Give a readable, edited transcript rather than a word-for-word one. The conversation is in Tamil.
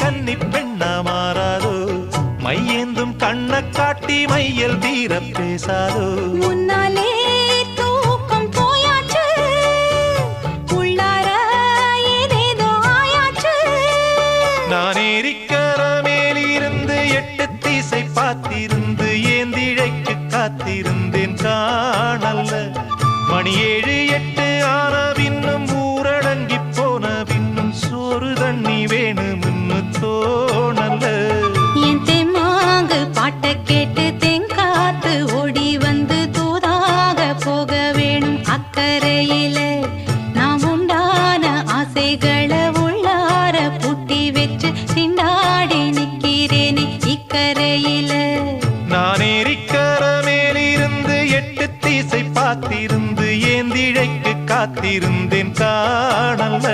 கன்னி பெண்ணா மாறாதோ மையேந்தும் கண்ண காட்டி மையல் தீர பேசாதோ முன்னாலே தூக்கம் போயாச்சு உள்ளார ஏதேதோ ஆயாச்சு நான் ஏரிக்கர மேலிருந்து 8 திசை பார்த்திருந்து ஏந்திழைக்கு காத்திருந்தேன் காணல்ல மணி 7 8 ஆன பின்னும் ஊரடங்கி போன பின்னும் சோறு தண்ணி வேணும்னு தோணல்ல என் தெம்மாங்கு பாட்டை கேட்டு தெங்காத்து ஓடி வந்து தூதாக போக வேணும் அக்கறையில நாம் உண்டான ஆசைகளை உள்ளார பூட்டி வச்சு திண்டாடி நிக்கிறேனே இக்கரையில நான் ஏரிக்கர மேலிருந்து 8 திசை பார்த்திருந்து ஏந்திழைக்கு காத்திருந்தேன் காணல்ல